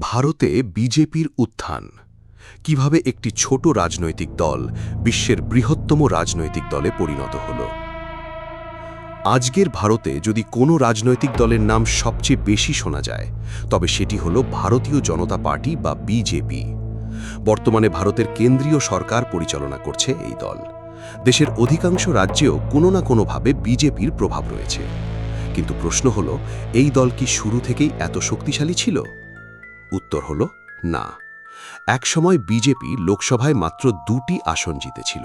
ভারতে বিজেপির উত্থান কিভাবে একটি ছোট রাজনৈতিক দল বিশ্বের বৃহত্তম রাজনৈতিক দলে পরিণত হল। আজকের ভারতে যদি কোনো রাজনৈতিক দলের নাম সবচেয়ে বেশি শোনা যায় তবে সেটি হল ভারতীয় জনতা পার্টি বা বিজেপি। বর্তমানে ভারতের কেন্দ্রীয় সরকার পরিচালনা করছে এই দল। দেশের অধিকাংশ রাজ্যেও কোনো না কোনোভাবে বিজেপির প্রভাব রয়েছে। কিন্তু প্রশ্ন হল, এই দল কি শুরু থেকেই এত শক্তিশালী ছিল? উত্তর হল না। একসময় বিজেপি লোকসভায় মাত্র 2টি আসন জিতেছিল,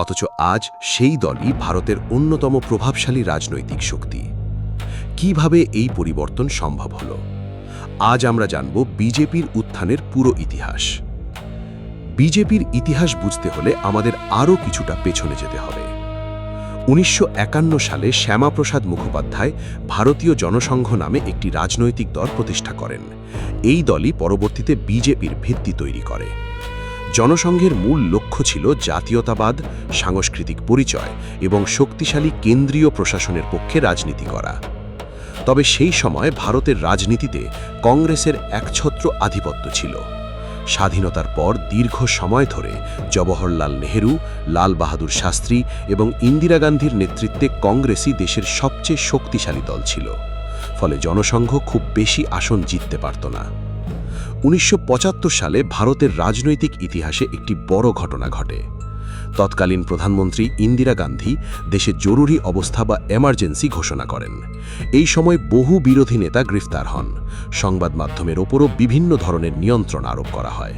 অথচ আজ সেই দলই ভারতের অন্যতম প্রভাবশালী রাজনৈতিক শক্তি। কিভাবে এই পরিবর্তন সম্ভব হল? আজ আমরা জানব বিজেপির উত্থানের পুরো ইতিহাস। বিজেপির ইতিহাস বুঝতে হলে আমাদের আরও কিছুটা পেছনে যেতে হবে। 1951 সালে শ্যামাপ্রসাদ মুখোপাধ্যায় ভারতীয় জনসংঘ নামে একটি রাজনৈতিক দল প্রতিষ্ঠা করেন। এই দলই পরবর্তীতে বিজেপির ভিত্তি তৈরি করে। জনসংঘের মূল লক্ষ্য ছিল জাতীয়তাবাদ, সাংস্কৃতিক পরিচয় এবং শক্তিশালী কেন্দ্রীয় প্রশাসনের পক্ষে রাজনীতি করা। তবে সেই সময় ভারতের রাজনীতিতে কংগ্রেসের একছত্র আধিপত্য ছিল। স্বাধীনতার পর দীর্ঘ সময় ধরে জওহরলাল নেহেরু, লাল বাহাদুর শাস্ত্রী এবং ইন্দিরা গান্ধীর নেতৃত্বে কংগ্রেসই দেশের সবচেয়ে শক্তিশালী দল ছিল। ফলে জনসংঘ খুব বেশি আসন জিততে পারত না। 1975 সালে ভারতের রাজনৈতিক ইতিহাসে একটি বড় ঘটনা ঘটে। তৎকালীন প্রধানমন্ত্রী ইন্দিরা গান্ধী দেশে জরুরি অবস্থা বা এমার্জেন্সি ঘোষণা করেন। এই সময় বহু বিরোধী নেতা গ্রেফতার হন। সংবাদ মাধ্যমের ওপরও বিভিন্ন ধরনের নিয়ন্ত্রণ আরোপ করা হয়।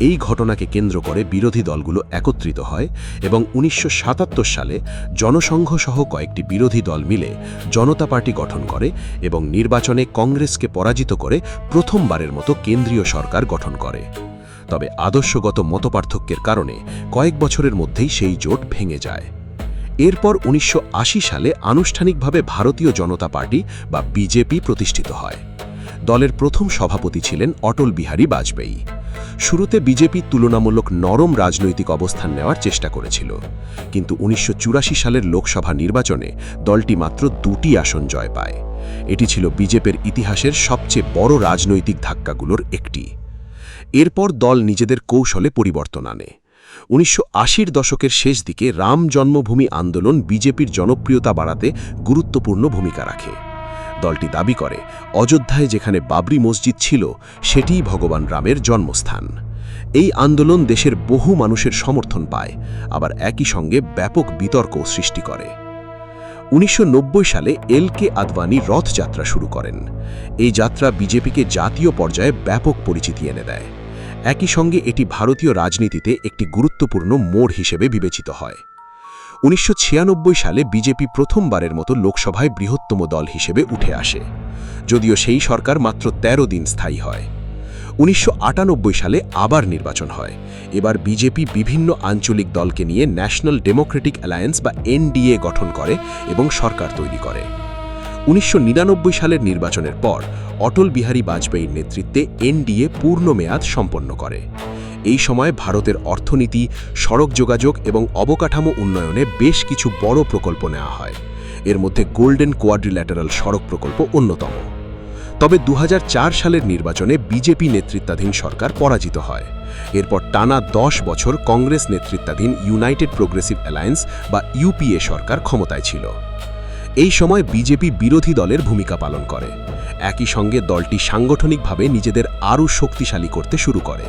এই ঘটনাকে কেন্দ্র করে বিরোধী দলগুলো একত্রিত হয় এবং 1977 সালে জনসংঘ সহ কয়েকটি বিরোধী দল মিলে জনতা পার্টি গঠন করে এবং নির্বাচনে কংগ্রেসকে পরাজিত করে প্রথমবারের মতো কেন্দ্রীয় সরকার গঠন করে। তবে আদর্শগত মতপার্থক্যের কারণে কয়েক বছরের মধ্যেই সেই জোট ভেঙে যায়। এরপর 1980 সালে আনুষ্ঠানিকভাবে ভারতীয় জনতা পার্টি বা বিজেপি প্রতিষ্ঠিত হয়। দলের প্রথম সভাপতি ছিলেন অটল বিহারী বাজপেয়ী। শুরুতে বিজেপি তুলনামূলক নরম রাজনৈতিক অবস্থান নেওয়ার চেষ্টা করেছিল, কিন্তু 1984 সালের লোকসভা নির্বাচনে দলটি মাত্র 2টি আসন জয় পায়। এটি ছিল বিজেপির ইতিহাসের সবচেয়ে বড় রাজনৈতিক ধাক্কাগুলোর একটি। এরপর দল নিজেদের কৌশলে পরিবর্তন আনে। 1980-র দশকের শেষ দিকে রাম জন্মভূমি আন্দোলন বিজেপির জনপ্রিয়তা বাড়াতে গুরুত্বপূর্ণ ভূমিকা রাখে। দলটি দাবি করে অযোধ্যায় যেখানে বাবরি মসজিদ ছিল সেটিই ভগবান রামের জন্মস্থান। এই আন্দোলন দেশের বহু মানুষের সমর্থন পায়, আবার একই সঙ্গে ব্যাপক বিতর্কও সৃষ্টি করে। 1990 সালে এল.কে. আদবানি রথযাত্রা শুরু করেন। এই যাত্রা বিজেপিকে জাতীয় পর্যায়ে ব্যাপক পরিচিতি এনে দেয়। একই সঙ্গে এটি ভারতীয় রাজনীতিতে একটি গুরুত্বপূর্ণ মোড় হিসেবে বিবেচিত হয়। 1996 সালে বিজেপি প্রথমবারের মতো লোকসভায় বৃহত্তম দল হিসেবে উঠে আসে, যদিও সেই সরকার মাত্র 13 দিন স্থায়ী হয়। 1998 সালে আবার নির্বাচন হয়। এবার বিজেপি বিভিন্ন আঞ্চলিক দলকে নিয়ে ন্যাশনাল ডেমোক্রেটিক অ্যালায়েন্স বা এনডিএ গঠন করে এবং সরকার তৈরি করে। 1999 সালের নির্বাচনের পর অটল বিহারী বাজপেয়ীর নেতৃত্বে এনডিএ পূর্ণ মেয়াদ সম্পন্ন করে। এই সময় ভারতের অর্থনীতি, সড়ক যোগাযোগ এবং অবকাঠামো উন্নয়নে বেশ কিছু বড় প্রকল্প নেওয়া হয়। এর মধ্যে গোল্ডেন কোয়াড্রিল্যাটারাল সড়ক প্রকল্প অন্যতম। তবে 2004 সালের নির্বাচনে বিজেপি নেতৃত্বাধীন সরকার পরাজিত হয়। এরপর টানা 10 বছর কংগ্রেস নেতৃত্বাধীন ইউনাইটেড প্রোগ্রেসিভ অ্যালায়েন্স বা ইউপিএ সরকার ক্ষমতায় ছিল। এই সময় বিজেপি বিরোধী দলের ভূমিকা পালন করে। একই সঙ্গে দলটি সাংগঠনিকভাবে নিজেদের আরও শক্তিশালী করতে শুরু করে।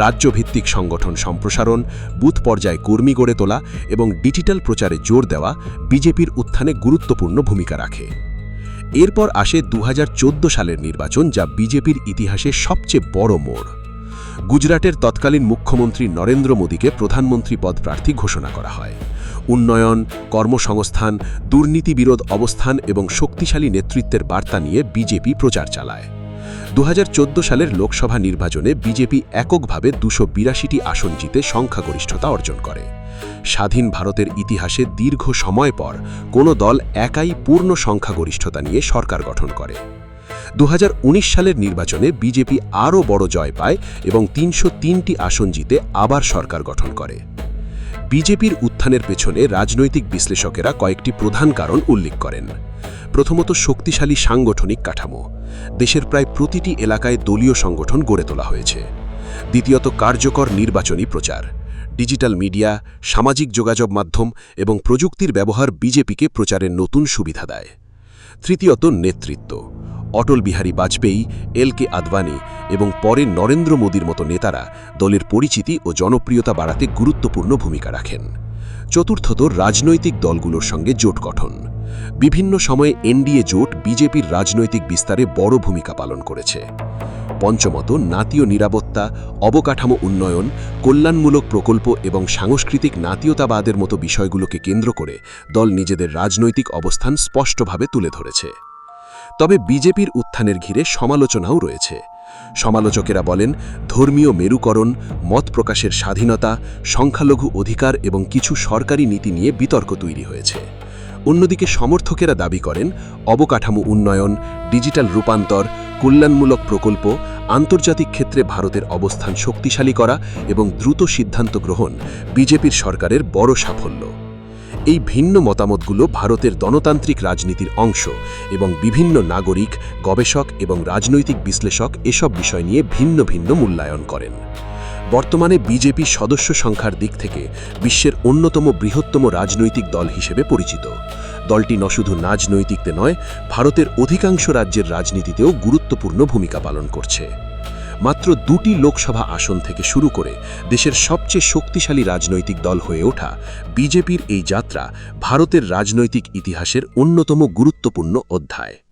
রাজ্যভিত্তিক সংগঠন সম্প্রসারণ, বুথ পর্যায়ে কর্মী গড়ে তোলা এবং ডিজিটাল প্রচারে জোর দেওয়া বিজেপির উত্থানে গুরুত্বপূর্ণ ভূমিকা রাখে। এরপর আসে 2014 সালের নির্বাচন, যা বিজেপির ইতিহাসে সবচেয়ে বড় মোড়। গুজরাটের তৎকালীন মুখ্যমন্ত্রী নরেন্দ্র মোদীকে প্রধানমন্ত্রী পদ প্রার্থী ঘোষণা করা হয়। উন্নয়ন, কর্মসংস্থান, দুর্নীতি বিরোধ অবস্থান এবং শক্তিশালী নেতৃত্বের বার্তা নিয়ে বিজেপি প্রচার চালায়। 2014 সালের লোকসভা নির্বাচনে বিজেপি এককভাবে 282টি আসন জিতে সংখ্যাগরিষ্ঠতা অর্জন করে। স্বাধীন ভারতের ইতিহাসে দীর্ঘ সময় পর কোনো দল একাই পূর্ণ সংখ্যাগরিষ্ঠতা নিয়ে সরকার গঠন করে। 2019 সালের নির্বাচনে বিজেপি আরও বড় জয় পায় এবং 303টি আসন জিতে আবার সরকার গঠন করে। বিজেপির উত্থানের পেছনে রাজনৈতিক বিশ্লেষকেরা কয়েকটি প্রধান কারণ উল্লেখ করেন। প্রথমত, শক্তিশালী সাংগঠনিক কাঠামো। দেশের প্রায় প্রতিটি এলাকায় দলীয় সংগঠন গড়ে তোলা হয়েছে। দ্বিতীয়ত, কার্যকর নির্বাচনী প্রচার। ডিজিটাল মিডিয়া, সামাজিক যোগাযোগ মাধ্যম এবং প্রযুক্তির ব্যবহার বিজেপিকে প্রচারের নতুন সুবিধা দেয়। তৃতীয়ত, নেতৃত্ব। অটল বিহারী বাজপেয়ী, এল.কে. আদবানি এবং পরে নরেন্দ্র মোদীর মতো নেতারা দলের পরিচিতি ও জনপ্রিয়তা বাড়াতে গুরুত্বপূর্ণ ভূমিকা রাখেন। চতুর্থত, রাজনৈতিক দলগুলোর সঙ্গে জোট গঠন। বিভিন্ন সময়ে এনডিএ জোট বিজেপির রাজনৈতিক বিস্তারে বড় ভূমিকা পালন করেছে। পঞ্চমত, নাতীয় নিরাপত্তা, অবকাঠামো উন্নয়ন, কল্যাণমূলক প্রকল্প এবং সাংস্কৃতিক নাতীয়তাবাদের মতো বিষয়গুলোকে কেন্দ্র করে দল নিজেদের রাজনৈতিক অবস্থান স্পষ্টভাবে তুলে ধরেছে। তবে বিজেপির উত্থানের ঘিরে সমালোচনাও রয়েছে। সমালোচকেরা বলেন, ধর্মীয় মেরুকরণ, মত প্রকাশের স্বাধীনতা, সংখ্যালঘু অধিকার এবং কিছু সরকারি নীতি নিয়ে বিতর্ক তৈরি হয়েছে। অন্যদিকে সমর্থকেরা দাবি করেন, অবকাঠামো উন্নয়ন, ডিজিটাল রূপান্তর, কল্যাণমূলক প্রকল্প, আন্তর্জাতিক ক্ষেত্রে ভারতের অবস্থান শক্তিশালী করা এবং দ্রুত সিদ্ধান্ত গ্রহণ বিজেপির সরকারের বড় সাফল্য। এই ভিন্ন মতামতগুলো ভারতের গণতান্ত্রিক রাজনীতির অংশ এবং বিভিন্ন নাগরিক, গবেষক এবং রাজনৈতিক বিশ্লেষক এসব বিষয় নিয়ে ভিন্ন ভিন্ন মূল্যায়ন করেন। বর্তমানে বিজেপি সদস্য সংখ্যার দিক থেকে বিশ্বের অন্যতম বৃহত্তম রাজনৈতিক দল হিসেবে পরিচিত। দলটি শুধু রাজনৈতিকতে নয়, ভারতের অধিকাংশ রাজ্যের রাজনীতিতেও গুরুত্বপূর্ণ ভূমিকা পালন করছে। মাত্র 2টি লোকসভা আসন থেকে শুরু করে দেশের সবচেয়ে শক্তিশালী রাজনৈতিক দল হয়ে ওঠা বিজেপির এই যাত্রা ভারতের রাজনৈতিক ইতিহাসের অন্যতম গুরুত্বপূর্ণ অধ্যায়।